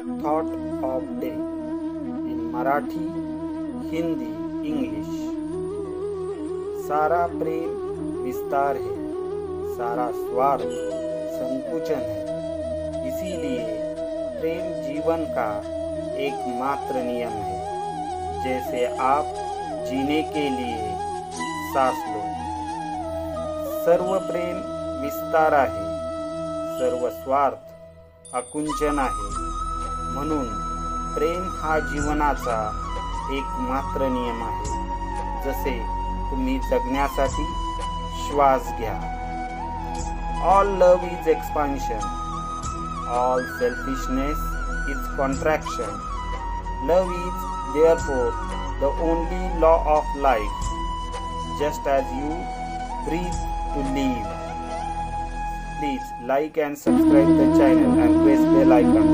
thought of day in Marathi, Hindi, English. सारा प्रेम विस्तार है, सारा स्वार्थ संकुचन है। इसीलिए प्रेम जीवन का एकमात्र नियम है। जैसे आप जीने के लिए सांस लो। सर्व प्रेम विस्तार आहे, सर्व स्वार्थ आकुंचन आहे। म्हणून प्रेम हा जीवनाचा एकमात्र नियम आहे। जसे तुम्ही जगण्यासाठी श्वास घ्या। All love is expansion. All selfishness is contraction. Love is therefore the only law of life. Just as you breathe to live. Please like and subscribe the channel and press bell icon.